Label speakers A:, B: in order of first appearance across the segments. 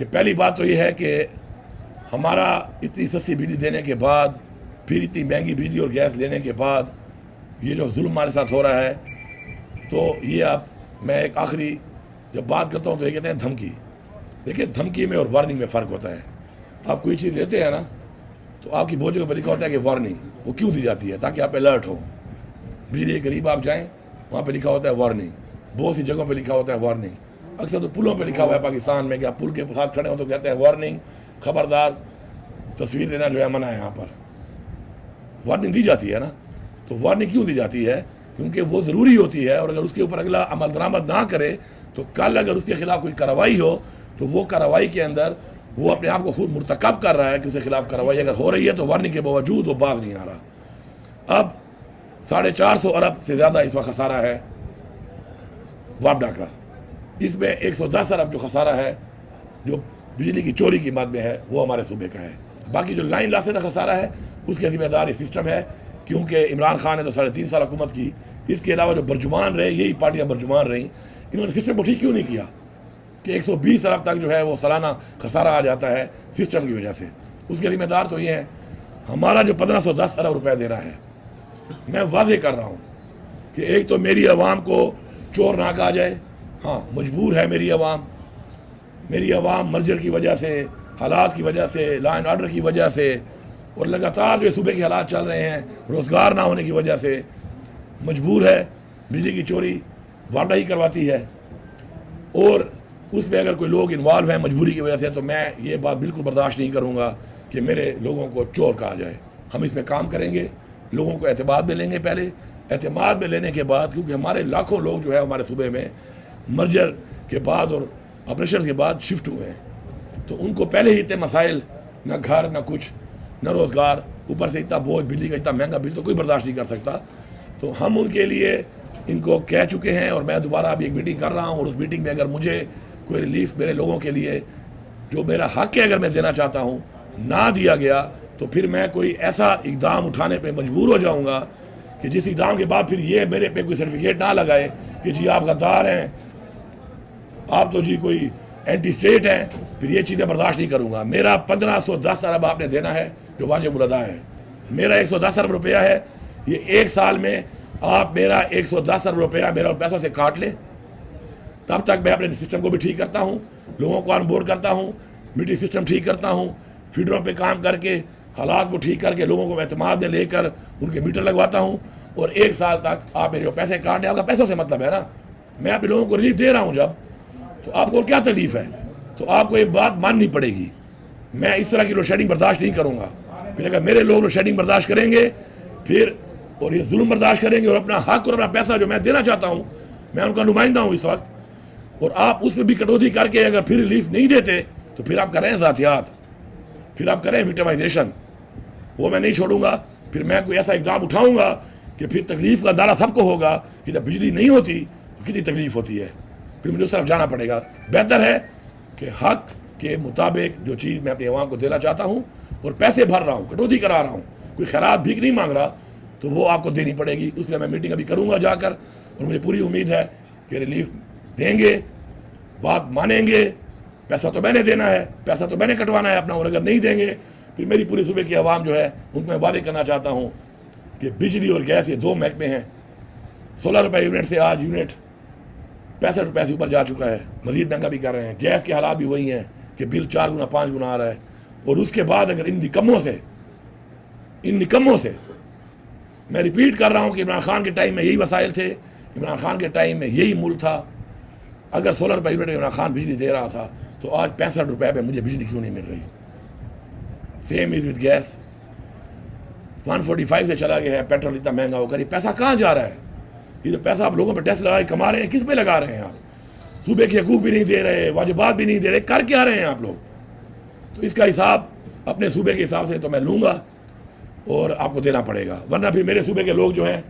A: کہ پہلی بات تو یہ ہے کہ ہمارا اتنی سستی بجلی دینے کے بعد پھر اتنی مہنگی بجلی اور گیس لینے کے بعد یہ جو ظلم ہمارے ساتھ ہو رہا ہے، تو یہ میں ایک آخری جب بات کرتا ہوں تو یہ کہتے ہیں دھمکی. دیکھیں، دھمکی میں اور وارننگ میں فرق ہوتا ہے. آپ کوئی چیز لیتے ہیں نا تو آپ کی بہت جگہ پہ لکھا ہوتا ہے کہ وارننگ. وہ کیوں دی جاتی ہے؟ تاکہ آپ الرٹ ہو. بجلی کے قریب آپ جائیں وہاں پہ لکھا ہوتا ہے وارننگ. بہت سی جگہوں پہ لکھا ہوتا ہے وارننگ. اکثر تو پلوں پہ لکھا ہوا ہے پاکستان میں کہ آپ پل کے ساتھ کھڑے ہوں تو کہتے ہیں وارننگ، خبردار، تصویر لینا جو ہے منع ہے. یہاں پر وارننگ دی جاتی ہے نا. تو وارننگ کیوں دی جاتی ہے؟ کیونکہ وہ ضروری ہوتی ہے، اور اگر اس کے اوپر اگلا عمل درآمد نہ کرے تو کل اگر اس کے خلاف کوئی کارروائی ہو تو وہ کارروائی کے اندر وہ اپنے آپ کو خود مرتکب کر رہا ہے کہ اس کے خلاف کارروائی اگر ہو رہی ہے تو وارننگ کے باوجود وہ باز نہیں آ رہا. اب 450 ارب سے زیادہ اس وقت خسارہ ہے وابڈا کا. اس میں 110 ارب جو خسارہ ہے جو بجلی کی چوری کی مد میں ہے وہ ہمارے صوبے کا ہے. باقی جو لائن لاس کا خسارہ ہے اس کے ذمہ دار یہ سسٹم ہے، کیونکہ عمران خان نے تو 3.5 سال حکومت کی. اس کے علاوہ جو برجمان رہے، یہی پارٹیاں برجمان رہیں، انہوں نے سسٹم کو ٹھیک کیوں نہیں کیا کہ 120 ارب تک جو ہے وہ سالانہ خسارہ آ جاتا ہے سسٹم کی وجہ سے. اس کے ذمہ دار تو یہ ہے. ہمارا جو 1510 ارب روپے دے رہا ہے، میں واضح کر رہا ہوں کہ ایک تو میری عوام کو چور نہ کہا جائے. ہاں، مجبور ہے میری عوام مرجر کی وجہ سے، حالات کی وجہ سے، لا اینڈ آرڈر کی وجہ سے، اور لگاتار جو صوبے کے حالات چل رہے ہیں روزگار نہ ہونے کی وجہ سے مجبور ہے. بجلی کی چوری وابڈا ہی کرواتی ہے، اور اس میں اگر کوئی لوگ انوالو ہیں مجبوری کی وجہ سے تو میں یہ بات بالکل برداشت نہیں کروں گا کہ میرے لوگوں کو چور کہا جائے. ہم اس میں کام کریں گے، لوگوں کو اعتماد میں لیں گے. پہلے اعتماد میں لینے کے بعد، کیونکہ ہمارے لاکھوں لوگ جو ہے ہمارے صوبے میں مرجر کے بعد اور آپریشن کے بعد شفٹ ہوئے ہیں، تو ان کو پہلے ہی اتنے مسائل، نہ گھر، نہ کچھ، نہ روزگار، اوپر سے اتنا بوجھ، بجلی کا اتنا مہنگا بل تو کوئی برداشت نہیں کر سکتا. تو ہم ان کے لیے ان کو کہہ چکے ہیں، اور میں دوبارہ ابھی ایک میٹنگ کر رہا ہوں، اور اس میٹنگ میں اگر مجھے کوئی ریلیف میرے لوگوں کے لیے جو میرا حق ہے اگر میں دینا چاہتا ہوں نہ دیا گیا تو پھر میں کوئی ایسا اقدام اٹھانے پہ مجبور ہو جاؤں گا کہ جس اقدام کے بعد پھر یہ میرے پہ کوئی سرٹیفکیٹ نہ لگائے کہ جی آپ غدار ہیں، آپ تو جی کوئی اینٹی اسٹیٹ ہیں. پھر یہ چیزیں برداشت نہیں کروں گا. میرا 1510 ارب آپ نے دینا ہے جو واجب الادا ہے. میرا 110 ارب روپیہ ہے. یہ ایک سال میں آپ میرا 110 ارب روپیہ میرا پیسوں سے کاٹ لیں. تب تک میں اپنے سسٹم کو بھی ٹھیک کرتا ہوں، لوگوں کو آن بورڈ کرتا ہوں، میٹر سسٹم ٹھیک کرتا ہوں، فیڈروں پہ کام کر کے حالات کو ٹھیک کر کے لوگوں کو اعتماد میں لے کر ان کے میٹر لگواتا ہوں. اور ایک سال تک آپ میرے پیسے کاٹ لیں. آپ کا پیسوں سے مطلب ہے نا، میں اپنے لوگوں کو ریلیف دے رہا ہوں جب، تو آپ کو کیا تکلیف ہے؟ تو آپ کو یہ بات ماننی پڑے گی. میں اس طرح کی لوڈ شیڈنگ برداشت نہیں کروں گا. پھر اگر میرے لوگ لوڈ شیڈنگ برداشت کریں گے پھر اور یہ ظلم برداشت کریں گے اور اپنا حق اور اپنا پیسہ جو میں دینا چاہتا ہوں، میں ان کا نمائندہ ہوں اس وقت، اور آپ اس میں بھی کٹوتی کر کے اگر پھر ریلیف نہیں دیتے تو پھر آپ کر رہے ہیں ذاتیات، پھر آپ کر رہے ہیں وکٹمائزیشن. وہ میں نہیں چھوڑوں گا. پھر میں کوئی ایسا اقدام اٹھاؤں گا کہ پھر تکلیف کا اندازہ سب کو ہوگا کہ جب بجلی نہیں ہوتی تو کتنی تکلیف ہوتی ہے. پھر مجھے اس طرف جانا پڑے گا. بہتر ہے کہ حق کے مطابق جو چیز میں اپنی عوام کو دینا چاہتا ہوں اور پیسے بھر رہا ہوں، کٹوتی کرا رہا ہوں، کوئی خیرات بھیک نہیں مانگ رہا، تو وہ آپ کو دینی پڑے گی. اس میں میٹنگ ابھی کروں گا جا کر، اور مجھے پوری امید ہے کہ ریلیف دیں گے، بات مانیں گے. پیسہ تو میں نے دینا ہے، پیسہ تو میں نے کٹوانا ہے اپنا، اور اگر نہیں دیں گے پھر میری پوری صوبے کی عوام جو ہے ان کو میں وعدے کرنا چاہتا ہوں کہ بجلی اور گیس یہ دو محکمے ہیں. 16 روپے یونٹ سے آج یونٹ 65 روپے سے اوپر جا چکا ہے. مزید مہنگا بھی کر رہے ہیں. گیس کے حالات بھی وہی ہیں کہ بل 4 گنا 5 گنا آ رہا ہے. اور اس کے بعد اگر ان نکموں سے میں ریپیٹ کر رہا ہوں کہ عمران خان کے ٹائم میں یہی وسائل تھے، عمران خان کے ٹائم میں یہی ملک تھا. اگر 16 روپے یونٹ عمران خان بجلی دے رہا تھا تو آج 65 روپے پہ مجھے بجلی کیوں نہیں مل رہی؟ Same is with gas. 145 سے چلا گیا ہے، پیٹرول اتنا مہنگا ہو کر. یہ پیسہ کہاں جا رہا ہے؟ یہ تو پیسہ آپ لوگوں پہ ٹیکس لگا کے کما رہے ہیں. کس پہ لگا رہے ہیں آپ؟ صوبے کے حقوق بھی نہیں دے رہے، واجبات بھی نہیں دے رہے. کر کیا رہے ہیں آپ لوگ؟ تو اس کا حساب اپنے صوبے کے حساب سے تو میں لوں گا اور آپ کو دینا پڑے گا. ورنہ پھر میرے صوبے کے لوگ جو ہیں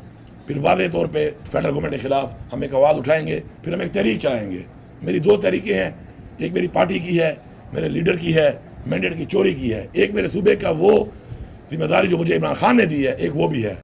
A: پھر واضح طور پہ فیڈرل گورنمنٹ کے خلاف ہم ایک آواز اٹھائیں گے. پھر ہم ایک تحریک چلائیں گے. میری 2 تحریکیں ہیں. ایک میری پارٹی کی ہے، میرے لیڈر کی ہے، مینڈیٹ کی چوری کی ہے. ایک میرے صوبے کا وہ ذمہ داری جو مجھے عمران خان نے دی ہے، ایک وہ بھی ہے.